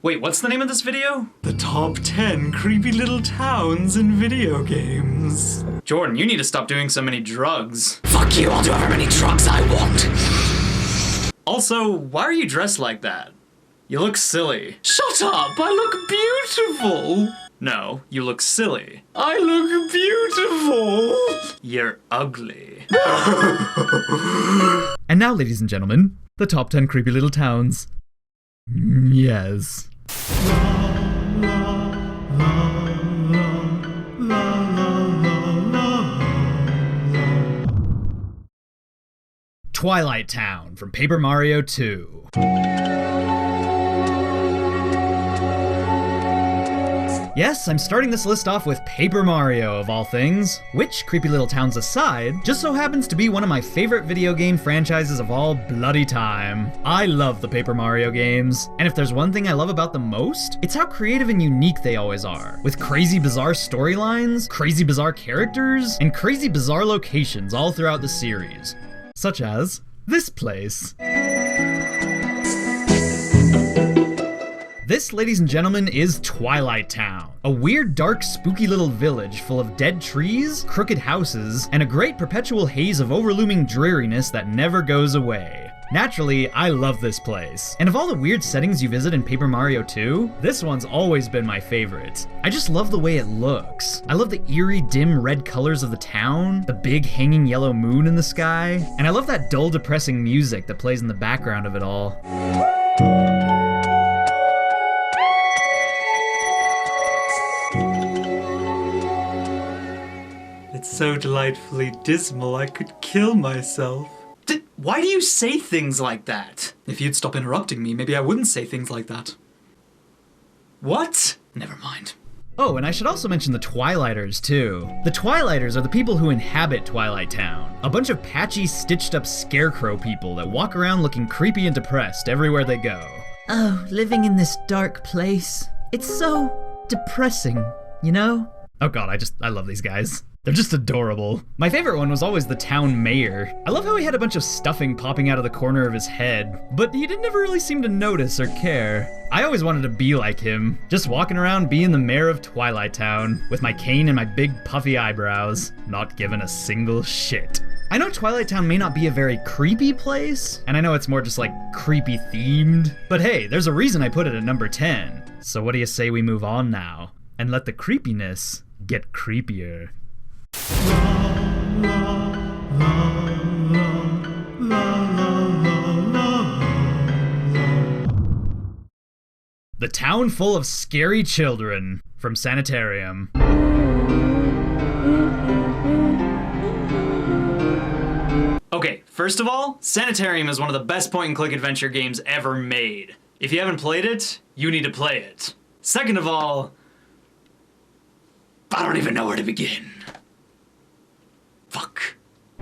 Wait, what's the name of this video? The top 10 creepy little towns in video games. Jordan, you need to stop doing so many drugs. Fuck you, I'll do however many drugs I want. Also, why are you dressed like that? You look silly. Shut up, I look beautiful. No, you look silly. I look beautiful. You're ugly. And now, ladies and gentlemen, the top 10 creepy little towns. Yes. Twilight Town from Paper Mario 2. Yes, I'm starting this list off with Paper Mario, of all things, which, creepy little towns aside, just so happens to be one of my favorite video game franchises of all bloody time. I love the Paper Mario games, and if there's one thing I love about them most, it's how creative and unique they always are, with crazy bizarre storylines, crazy bizarre characters, and crazy bizarre locations all throughout the series. Such as this place. This, ladies and gentlemen, is Twilight Town, a weird, dark, spooky little village full of dead trees, crooked houses, and a great perpetual haze of overlooming dreariness that never goes away. Naturally, I love this place, and of all the weird settings you visit in Paper Mario 2, this one's always been my favorite. I just love the way it looks. I love the eerie, dim red colors of the town, the big hanging yellow moon in the sky, and I love that dull, depressing music that plays in the background of it all. It's so delightfully dismal I could kill myself. Why do you say things like that? If you'd stop interrupting me, maybe I wouldn't say things like that. What? Never mind. Oh, and I should also mention the Twilighters, too. The Twilighters are the people who inhabit Twilight Town. A bunch of patchy, stitched-up scarecrow people that walk around looking creepy and depressed everywhere they go. Oh, living in this dark place. It's so depressing, you know? Oh god, I love these guys. They're just adorable. My favorite one was always the town mayor. I love how he had a bunch of stuffing popping out of the corner of his head, but he didn't ever really seem to notice or care. I always wanted to be like him, just walking around being the mayor of Twilight Town, with my cane and my big puffy eyebrows, not giving a single shit. I know Twilight Town may not be a very creepy place, and I know it's more just like creepy themed, but hey, there's a reason I put it at number 10. So what do you say we move on now, and let the creepiness get creepier? The Town Full of Scary Children from Sanitarium. Okay, first of all, Sanitarium is one of the best point-and-click adventure games ever made. If you haven't played it, you need to play it. Second of all, I don't even know where to begin. Fuck.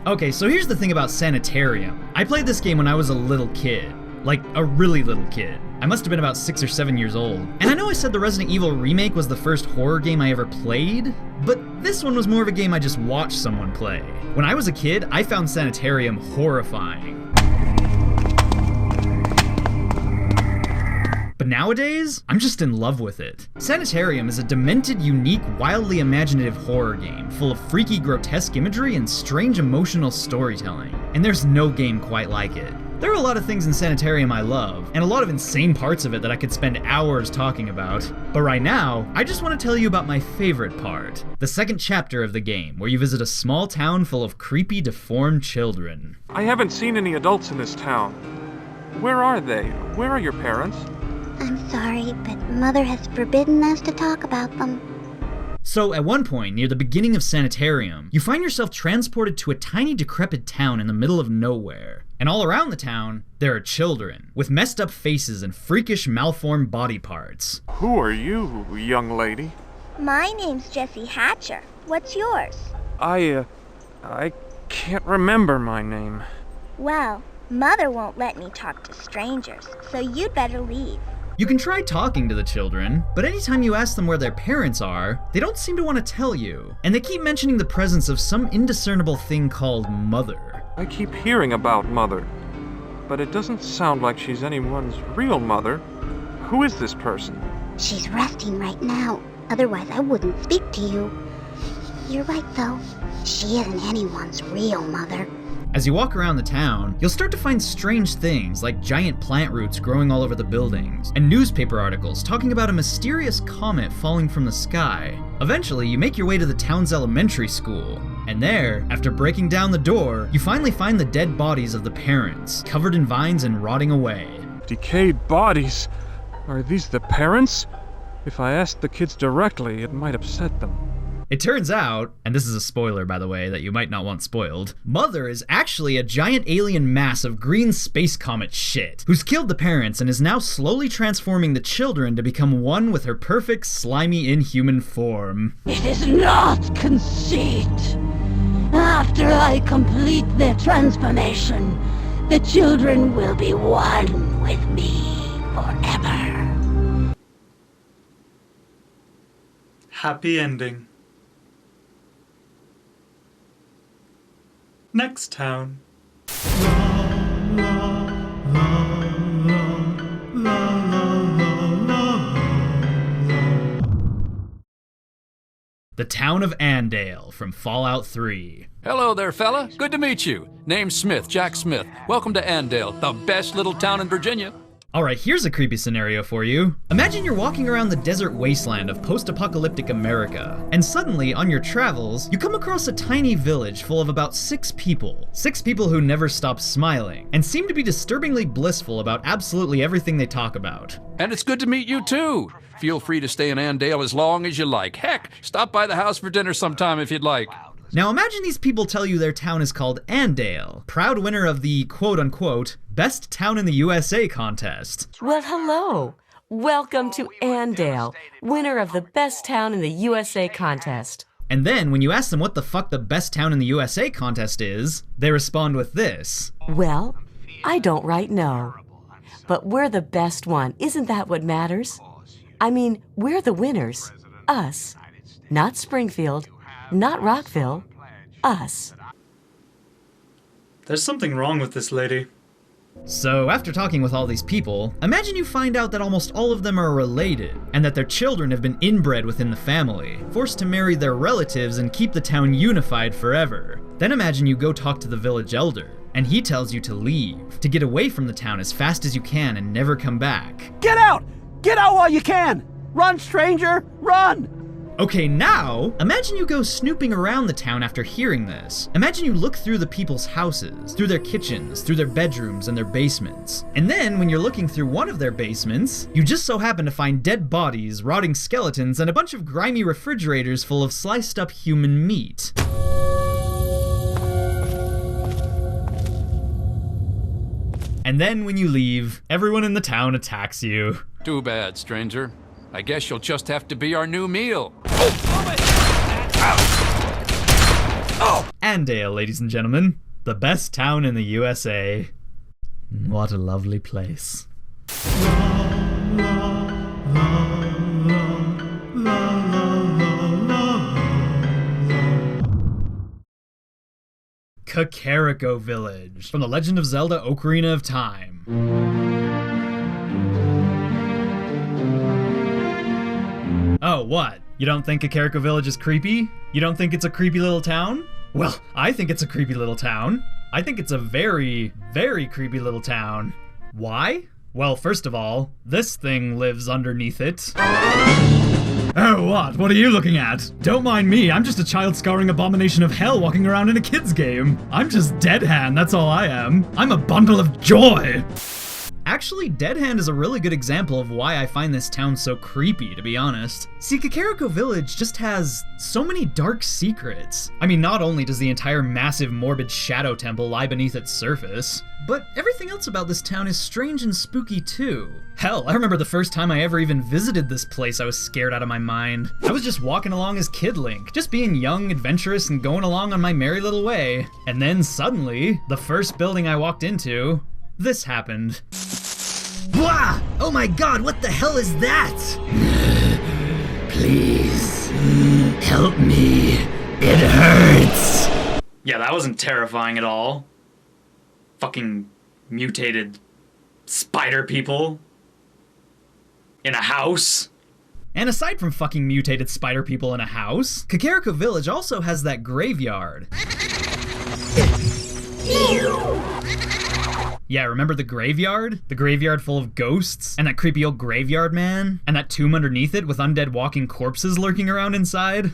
Okay, so here's the thing about Sanitarium. I played this game when I was a little kid. Like, a really little kid. I must have been about 6 or 7 years old. And I know I said the Resident Evil remake was the first horror game I ever played, but this one was more of a game I just watched someone play. When I was a kid, I found Sanitarium horrifying. But nowadays, I'm just in love with it. Sanitarium is a demented, unique, wildly imaginative horror game, full of freaky, grotesque imagery and strange emotional storytelling. And there's no game quite like it. There are a lot of things in Sanitarium I love, and a lot of insane parts of it that I could spend hours talking about. But right now, I just want to tell you about my favorite part. The second chapter of the game, where you visit a small town full of creepy, deformed children. I haven't seen any adults in this town. Where are they? Where are your parents? I'm sorry, but Mother has forbidden us to talk about them. So at one point, near the beginning of Sanitarium, you find yourself transported to a tiny decrepit town in the middle of nowhere. And all around the town, there are children, with messed up faces and freakish malformed body parts. Who are you, young lady? My name's Jessie Hatcher. What's yours? I can't remember my name. Well, Mother won't let me talk to strangers, so you'd better leave. You can try talking to the children, but anytime you ask them where their parents are, they don't seem to want to tell you. And they keep mentioning the presence of some indiscernible thing called Mother. I keep hearing about Mother, but it doesn't sound like she's anyone's real mother. Who is this person? She's resting right now. Otherwise, I wouldn't speak to you. You're right, though. She isn't anyone's real mother. As you walk around the town, you'll start to find strange things like giant plant roots growing all over the buildings, and newspaper articles talking about a mysterious comet falling from the sky. Eventually, you make your way to the town's elementary school, and there, after breaking down the door, you finally find the dead bodies of the parents, covered in vines and rotting away. Decayed bodies? Are these the parents? If I asked the kids directly, it might upset them. It turns out, and this is a spoiler by the way that you might not want spoiled, Mother is actually a giant alien mass of green space comet shit, who's killed the parents and is now slowly transforming the children to become one with her perfect, slimy, inhuman form. It is not conceit. After I complete their transformation, the children will be one with me forever. Happy ending. Next town. The town of Andale from Fallout 3. Hello there, fella. Good to meet you. Name's Smith, Jack Smith. Welcome to Andale, the best little town in Virginia. Alright, here's a creepy scenario for you. Imagine you're walking around the desert wasteland of post-apocalyptic America, and suddenly, on your travels, you come across a tiny village full of about 6 people. 6 people who never stop smiling, and seem to be disturbingly blissful about absolutely everything they talk about. And it's good to meet you, too. Feel free to stay in Andale as long as you like. Heck, stop by the house for dinner sometime if you'd like. Now imagine these people tell you their town is called Andale, proud winner of the quote-unquote Best Town in the USA contest. Well, hello. Welcome to Andale, winner of the Best Town in the USA contest. And then, when you ask them what the fuck the Best Town in the USA contest is, they respond with this. Well, I don't right know. But we're the best one, isn't that what matters? I mean, we're the winners. Us. Not Springfield, not Rockville. Us. There's something wrong with this lady. So, after talking with all these people, imagine you find out that almost all of them are related, and that their children have been inbred within the family, forced to marry their relatives and keep the town unified forever. Then imagine you go talk to the village elder, and he tells you to leave, to get away from the town as fast as you can and never come back. Get out! Get out while you can! Run, stranger! Run! Okay, now, imagine you go snooping around the town after hearing this. Imagine you look through the people's houses, through their kitchens, through their bedrooms and their basements. And then, when you're looking through one of their basements, you just so happen to find dead bodies, rotting skeletons, and a bunch of grimy refrigerators full of sliced up human meat. And then, when you leave, everyone in the town attacks you. Too bad, stranger. I guess you'll just have to be our new meal. Andale, ladies and gentlemen. The best town in the USA. What a lovely place. Kakariko Village, from The Legend of Zelda: Ocarina of Time. Oh, what? You don't think Kakariko Village is creepy? You don't think it's a creepy little town? Well, I think it's a creepy little town. I think it's a very, very creepy little town. Why? Well, first of all, this thing lives underneath it. Oh, what? What are you looking at? Don't mind me, I'm just a child-scarring abomination of hell walking around in a kid's game. I'm just Dead Hand, that's all I am. I'm a bundle of joy! Actually, Dead Hand is a really good example of why I find this town so creepy, to be honest. See, Kakariko Village just has so many dark secrets. I mean, not only does the entire massive morbid shadow temple lie beneath its surface, but everything else about this town is strange and spooky too. Hell, I remember the first time I ever even visited this place, I was scared out of my mind. I was just walking along as Kid Link, just being young, adventurous, and going along on my merry little way. And then suddenly, the first building I walked into, this happened. Blah! Oh my god, what the hell is that? Please, help me. It hurts. Yeah, that wasn't terrifying at all. Fucking mutated spider people. in a house. And aside from fucking mutated spider people in a house, Kakariko Village also has that graveyard. Yeah, remember the graveyard? The graveyard full of ghosts? And that creepy old graveyard man? And that tomb underneath it with undead walking corpses lurking around inside?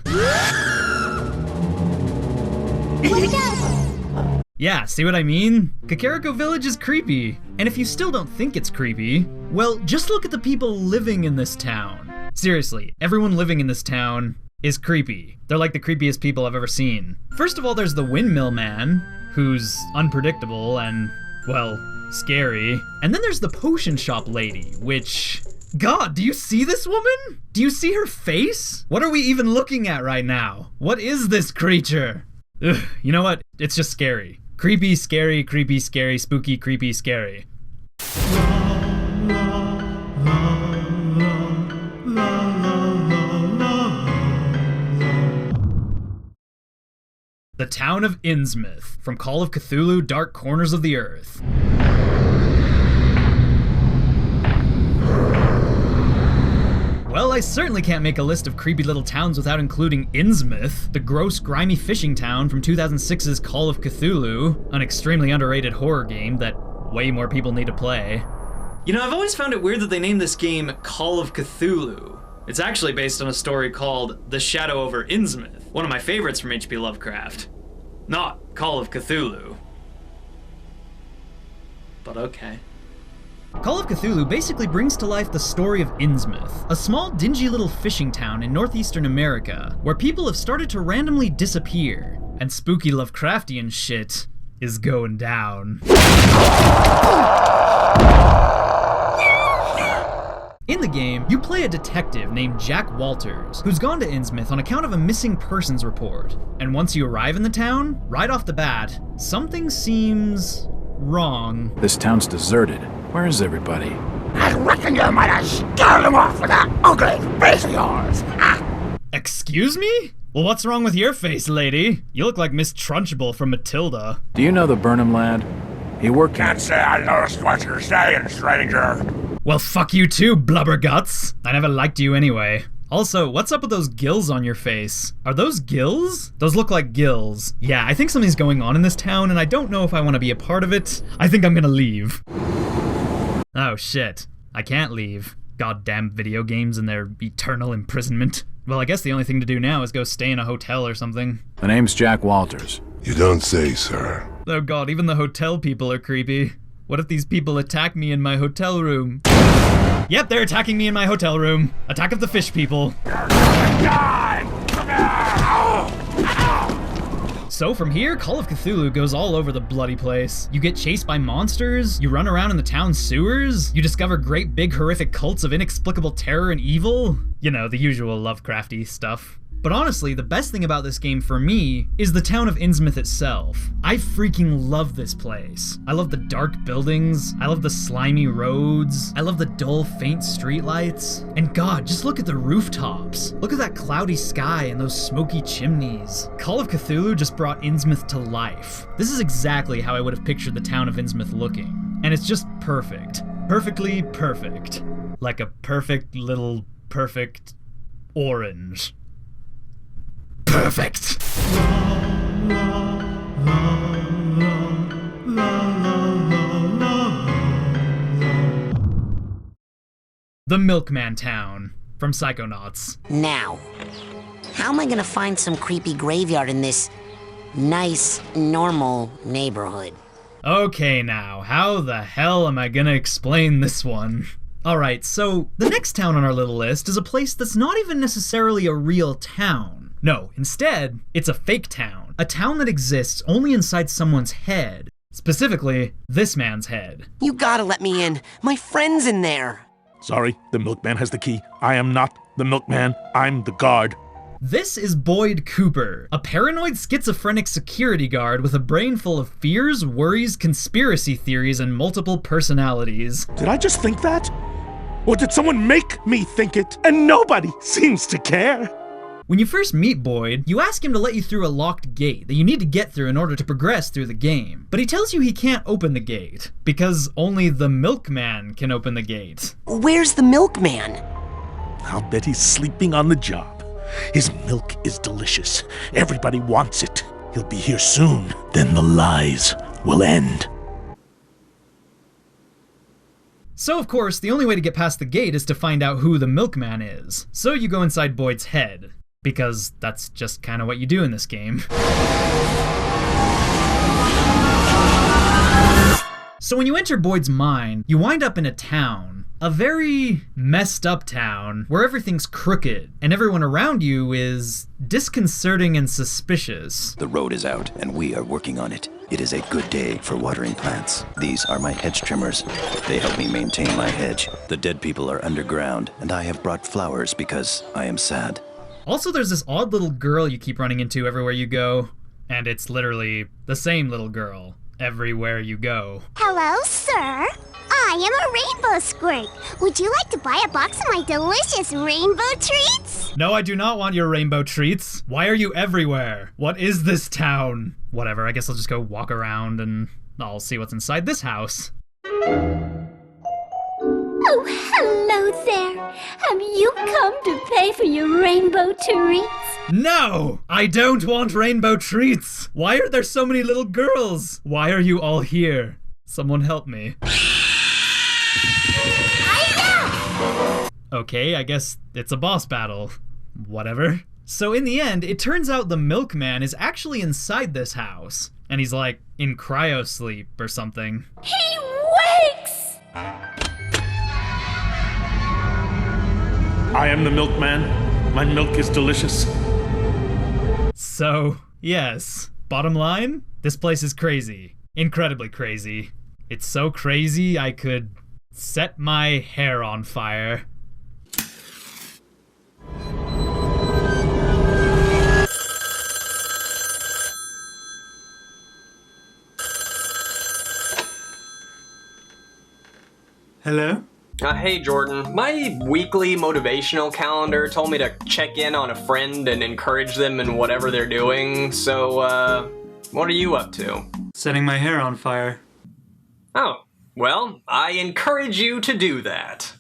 Yeah, see what I mean? Kakariko Village is creepy. And if you still don't think it's creepy, well, just look at the people living in this town. Seriously, everyone living in this town is creepy. They're like the creepiest people I've ever seen. First of all, there's the windmill man, who's unpredictable and, well, scary. And then there's the potion shop lady, which... God, do you see this woman? Do you see her face? What are we even looking at right now? What is this creature? Ugh, you know what? It's just scary. Creepy, scary, spooky, creepy, scary. The town of Innsmouth, from Call of Cthulhu: Dark Corners of the Earth. Well, I certainly can't make a list of creepy little towns without including Innsmouth, the gross, grimy fishing town from 2006's Call of Cthulhu, an extremely underrated horror game that way more people need to play. You know, I've always found it weird that they named this game Call of Cthulhu. It's actually based on a story called The Shadow over Innsmouth, one of my favorites from H.P. Lovecraft. Not Call of Cthulhu. But okay. Call of Cthulhu basically brings to life the story of Innsmouth, a small, dingy little fishing town in northeastern America, where people have started to randomly disappear, and spooky Lovecraftian shit is going down. In the game, you play a detective named Jack Walters, who's gone to Innsmouth on account of a missing persons report. And once you arrive in the town, right off the bat, something seems wrong. This town's deserted. Where is everybody? I reckon you might have scared them off with that ugly face of yours. Excuse me? Well, what's wrong with your face, lady? You look like Miss Trunchbull from Matilda. Do you know the Burnham lad? He worked... Can't say I noticed what you're saying, stranger. Well, fuck you too, blubberguts. I never liked you anyway. Also, what's up with those gills on your face? Are those gills? Those look like gills. Yeah, I think something's going on in this town, and I don't know if I want to be a part of it. I think I'm gonna leave. Oh shit, I can't leave. Goddamn video games and their eternal imprisonment. Well, I guess the only thing to do now is go stay in a hotel or something. The name's Jack Walters. You don't say, sir. Oh god, even the hotel people are creepy. What if these people attack me in my hotel room? Yep, they're attacking me in my hotel room. Attack of the fish people. So from here, Call of Cthulhu goes all over the bloody place. You get chased by monsters, you run around in the town sewers, you discover great big horrific cults of inexplicable terror and evil. You know, the usual Lovecrafty stuff. But honestly, the best thing about this game for me is the town of Innsmouth itself. I freaking love this place. I love the dark buildings, I love the slimy roads, I love the dull, faint streetlights. And god, just look at the rooftops. Look at that cloudy sky and those smoky chimneys. Call of Cthulhu just brought Innsmouth to life. This is exactly how I would have pictured the town of Innsmouth looking. And it's just perfect. Perfectly perfect. Like a perfect little perfect orange. Perfect. The Milkman Town from Psychonauts. Now, how am I gonna find some creepy graveyard in this nice, normal neighborhood? Okay now, how the hell am I gonna explain this one? Alright, so the next town on our little list is a place that's not even necessarily a real town. No, instead, it's a fake town. A town that exists only inside someone's head. Specifically, this man's head. You gotta let me in. My friend's in there. Sorry, the milkman has the key. I am not the milkman. I'm the guard. This is Boyd Cooper, a paranoid schizophrenic security guard with a brain full of fears, worries, conspiracy theories, and multiple personalities. Did I just think that? Or did someone make me think it? And nobody seems to care. When you first meet Boyd, you ask him to let you through a locked gate that you need to get through in order to progress through the game. But he tells you he can't open the gate, because only the milkman can open the gate. Where's the milkman? I'll bet he's sleeping on the job. His milk is delicious. Everybody wants it. He'll be here soon. Then the lies will end. So of course, the only way to get past the gate is to find out who the milkman is. So you go inside Boyd's head, because that's just kind of what you do in this game. So when you enter Boyd's mind, you wind up in a town. A very messed up town where everything's crooked and everyone around you is disconcerting and suspicious. The road is out and we are working on it. It is a good day for watering plants. These are my hedge trimmers. They help me maintain my hedge. The dead people are underground and I have brought flowers because I am sad. Also, there's this odd little girl you keep running into everywhere you go, and it's literally the same little girl everywhere you go. Hello, sir. I am a rainbow squirt. Would you like to buy a box of my delicious rainbow treats? No, I do not want your rainbow treats. Why are you everywhere? What is this town? Whatever, I guess I'll just go walk around and I'll see what's inside this house. Oh, hello there. Have you come to pay for your rainbow treats? No! I don't want rainbow treats! Why are there so many little girls? Why are you all here? Someone help me. Okay, I guess it's a boss battle. Whatever. So in the end, it turns out the milkman is actually inside this house. And he's like in cryo sleep or something. He wakes! I am the milkman. My milk is delicious. So, yes. Bottom line, this place is crazy. Incredibly crazy. It's so crazy I could set my hair on fire. Hello? Hey Jordan, my weekly motivational calendar told me to check in on a friend and encourage them in whatever they're doing, so what are you up to? Setting my hair on fire. Oh, well, I encourage you to do that.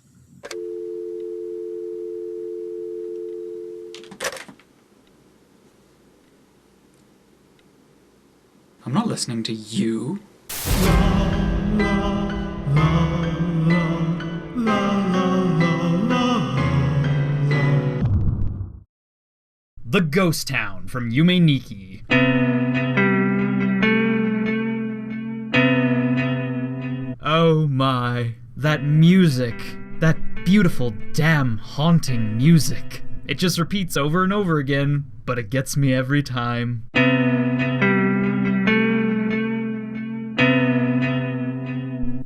I'm not listening to you. The Ghost Town from Yume Nikki. Oh my, that music. That beautiful, damn haunting music. It just repeats over and over again, but it gets me every time.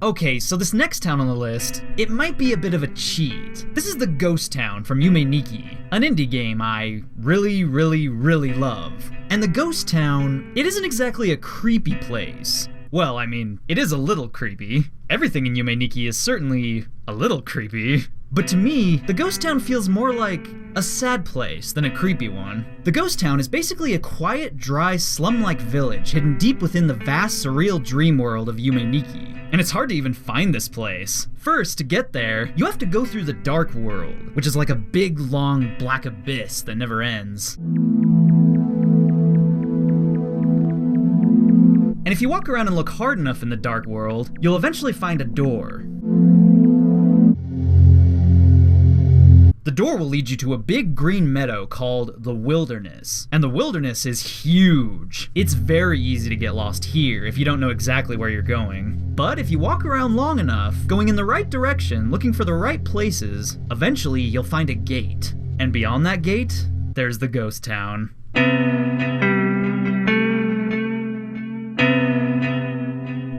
Okay, so this next town on the list, it might be a bit of a cheat. This is the Ghost Town from Yume Nikki, an indie game I really love. And the Ghost Town, it isn't exactly a creepy place. Well, I mean, it is a little creepy. Everything in Yume Nikki is certainly a little creepy. But to me, the Ghost Town feels more like a sad place than a creepy one. The Ghost Town is basically a quiet, dry, slum-like village hidden deep within the vast, surreal dream world of Yume Nikki. And it's hard to even find this place. First, to get there, you have to go through the Dark World, which is like a big, long, black abyss that never ends. And if you walk around and look hard enough in the Dark World, you'll eventually find a door. The door will lead you to a big green meadow called the Wilderness. And the Wilderness is huge. It's very easy to get lost here if you don't know exactly where you're going. But if you walk around long enough, going in the right direction, looking for the right places, eventually you'll find a gate. And beyond that gate, there's the Ghost Town.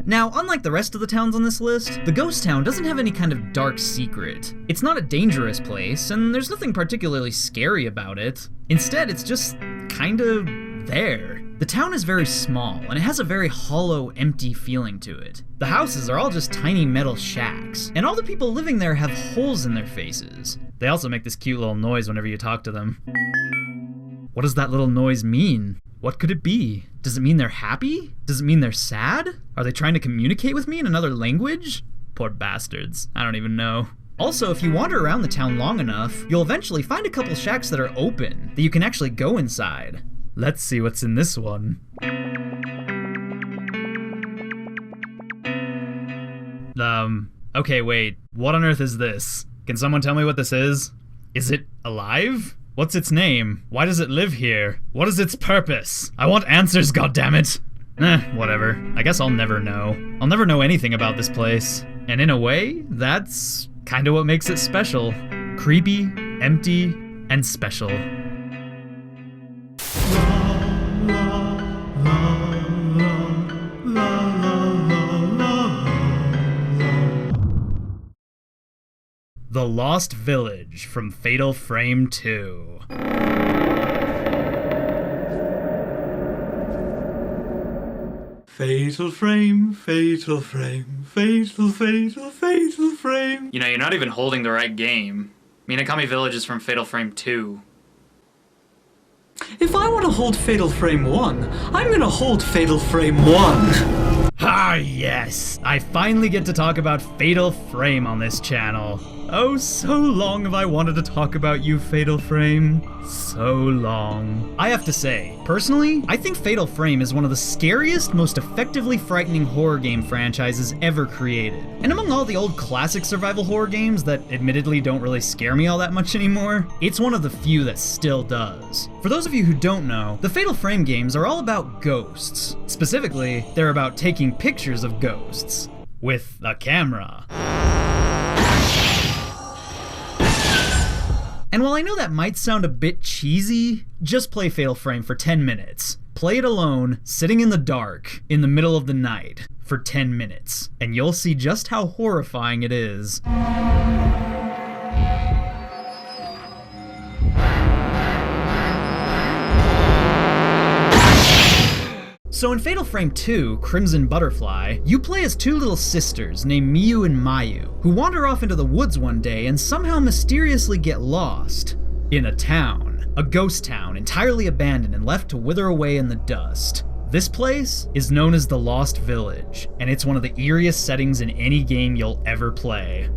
Now, unlike the rest of the towns on this list, the Ghost Town doesn't have any kind of dark secret. It's not a dangerous place, and there's nothing particularly scary about it. Instead, it's just kind of there. The town is very small, and it has a very hollow, empty feeling to it. The houses are all just tiny metal shacks, and all the people living there have holes in their faces. They also make this cute little noise whenever you talk to them. What does that little noise mean? What could it be? Does it mean they're happy? Does it mean they're sad? Are they trying to communicate with me in another language? Poor bastards. I don't even know. Also, if you wander around the town long enough, you'll eventually find a couple shacks that are open, that you can actually go inside. Let's see what's in this one. Okay, wait. What on earth is this? Can someone tell me what this is? Is it alive? What's its name? Why does it live here? What is its purpose? I want answers, goddammit! Whatever. I guess I'll never know. I'll never know anything about this place. And in a way, that's kinda what makes it special. Creepy, empty, and special. The Lost Village from Fatal Frame 2. Fatal frame, fatal frame, fatal, fatal, fatal frame. You know, you're not even holding the right game. Minakami Village is from Fatal Frame 2. If I want to hold Fatal Frame 1, I'm gonna hold Fatal Frame 1. Ah, yes! I finally get to talk about Fatal Frame on this channel. Oh, so long have I wanted to talk about you, Fatal Frame. So long. I have to say, personally, I think Fatal Frame is one of the scariest, most effectively frightening horror game franchises ever created. And among all the old classic survival horror games that admittedly don't really scare me all that much anymore, it's one of the few that still does. For those of you who don't know, the Fatal Frame games are all about ghosts. Specifically, they're about taking pictures of ghosts with a camera. And while I know that might sound a bit cheesy, just play Fatal Frame for 10 minutes. Play it alone, sitting in the dark, in the middle of the night, for 10 minutes, and you'll see just how horrifying it is. So in Fatal Frame 2, Crimson Butterfly, you play as two little sisters named Miyu and Mayu, who wander off into the woods one day and somehow mysteriously get lost in a town. A ghost town, entirely abandoned and left to wither away in the dust. This place is known as the Lost Village, and it's one of the eeriest settings in any game you'll ever play.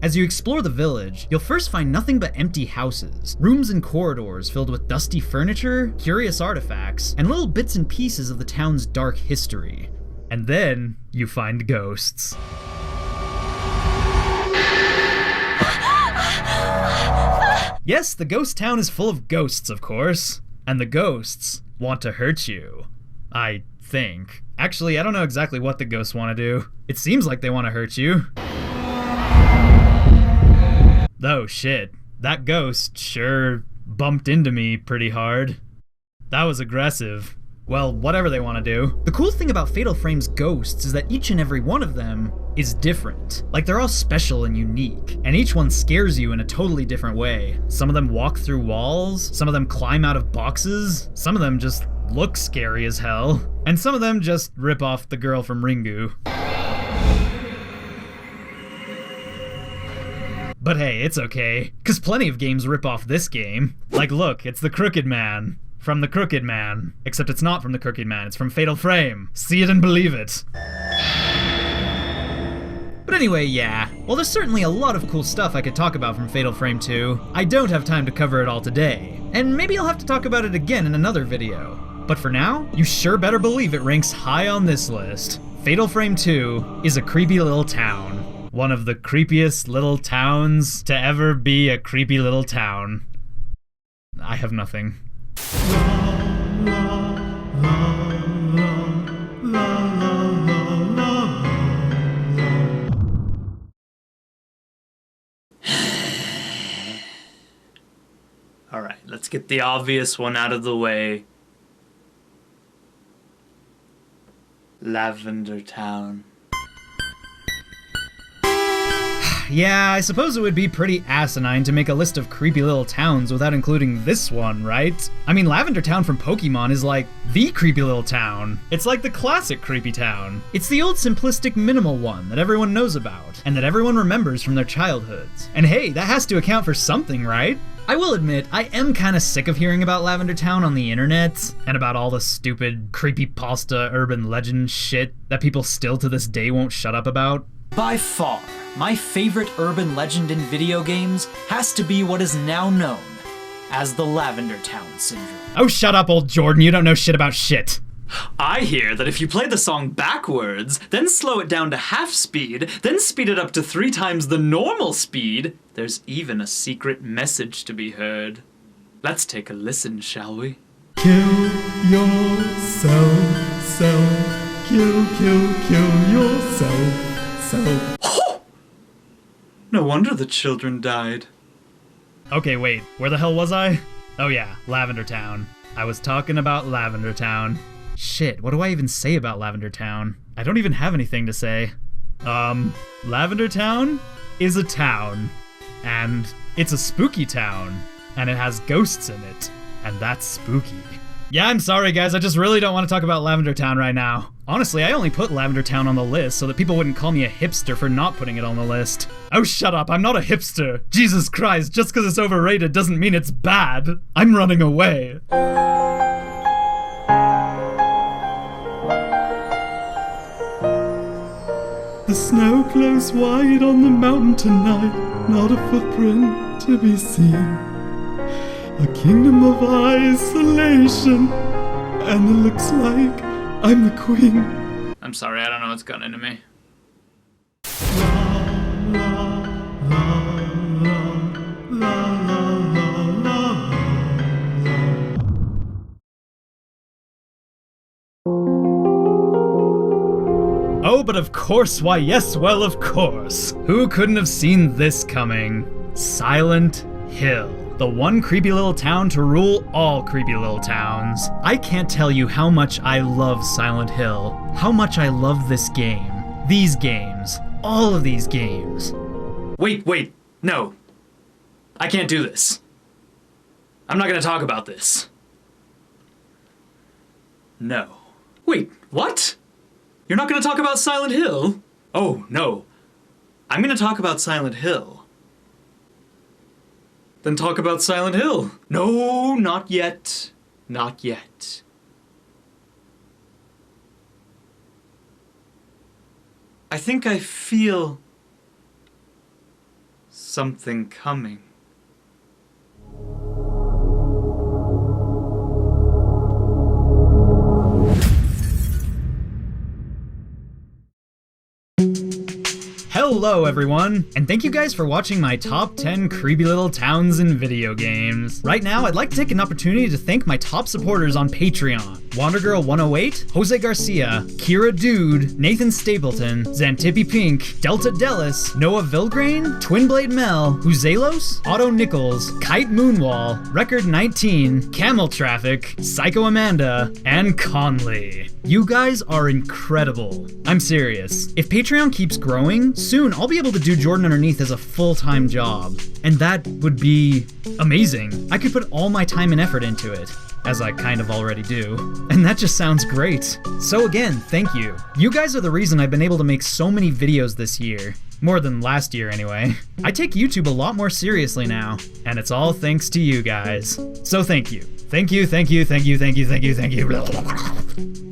As you explore the village, you'll first find nothing but empty houses, rooms and corridors filled with dusty furniture, curious artifacts, and little bits and pieces of the town's dark history. And then, you find ghosts. Yes, the ghost town is full of ghosts, of course. And the ghosts want to hurt you. I think. Actually, I don't know exactly what the ghosts want to do. It seems like they want to hurt you. Oh shit, that ghost sure bumped into me pretty hard. That was aggressive. Well, whatever they want to do. The cool thing about Fatal Frame's ghosts is that each and every one of them is different. Like, they're all special and unique, and each one scares you in a totally different way. Some of them walk through walls, some of them climb out of boxes, some of them just look scary as hell, and some of them just rip off the girl from Ringu. But hey, it's okay, cause plenty of games rip off this game. Like, look, it's the Crooked Man. From the Crooked Man. Except it's not from the Crooked Man, it's from Fatal Frame. See it and believe it. But anyway, yeah. While there's certainly a lot of cool stuff I could talk about from Fatal Frame 2, I don't have time to cover it all today. And maybe I'll have to talk about it again in another video. But for now, you sure better believe it ranks high on this list. Fatal Frame 2 is a creepy little town. One of the creepiest little towns to ever be a creepy little town. I have nothing. Alright, let's get the obvious one out of the way. Lavender Town. Yeah, I suppose it would be pretty asinine to make a list of creepy little towns without including this one, right? I mean, Lavender Town from Pokemon is like the creepy little town. It's like the classic creepy town. It's the old simplistic minimal one that everyone knows about, and that everyone remembers from their childhoods. And hey, that has to account for something, right? I will admit, I am kinda sick of hearing about Lavender Town on the internet, and about all the stupid creepypasta urban legend shit that people still to this day won't shut up about. By far, my favorite urban legend in video games has to be what is now known as the Lavender Town Syndrome. Oh, shut up, old Jordan, you don't know shit about shit. I hear that if you play the song backwards, then slow it down to half speed, then speed it up to 3 times the normal speed, there's even a secret message to be heard. Let's take a listen, shall we? Kill yourself, self. Kill yourself, self. No wonder the children died. Okay, wait, where the hell was I? Oh yeah, Lavender Town. I was talking about Lavender Town. Shit, what do I even say about Lavender Town? I don't even have anything to say. Lavender Town is a town, and it's a spooky town, and it has ghosts in it, and that's spooky. Yeah, I'm sorry guys, I just really don't want to talk about Lavender Town right now. Honestly, I only put Lavender Town on the list so that people wouldn't call me a hipster for not putting it on the list. Oh, shut up, I'm not a hipster. Jesus Christ, just because it's overrated doesn't mean it's bad. I'm running away. The snow glows white on the mountain tonight, not a footprint to be seen. A kingdom of isolation, and it looks like I'm the queen. I'm sorry, I don't know what's gotten into me. Oh, but of course, why yes, well of course. Who couldn't have seen this coming? Silent Hill. The one creepy little town to rule all creepy little towns. I can't tell you how much I love Silent Hill, how much I love this game, these games, all of these games. Wait, no. I can't do this. I'm not gonna talk about this. No. Wait, what? You're not gonna talk about Silent Hill? Oh, no. I'm gonna talk about Silent Hill. Then talk about Silent Hill. No, not yet. Not yet. I think I feel something coming. Hello everyone, and thank you guys for watching my top 10 creepy little towns in video games. Right now, I'd like to take an opportunity to thank my top supporters on Patreon. WanderGirl108, Jose Garcia, Kira Dude, Nathan Stapleton, Xantippe Pink, Delta Dellis, Noah Vilgrain, Twinblade Mel, Huzelos, Otto Nichols, Kite Moonwall, Record 19, Camel Traffic, Psycho Amanda, and Conley. You guys are incredible. I'm serious. If Patreon keeps growing, soon I'll be able to do Jordan Underneath as a full-time job. And that would be amazing. I could put all my time and effort into it, as I kind of already do. And that just sounds great. So again, thank you. You guys are the reason I've been able to make so many videos this year. More than last year anyway. I take YouTube a lot more seriously now, and it's all thanks to you guys. So thank you. Thank you, thank you, thank you, thank you, thank you, thank you.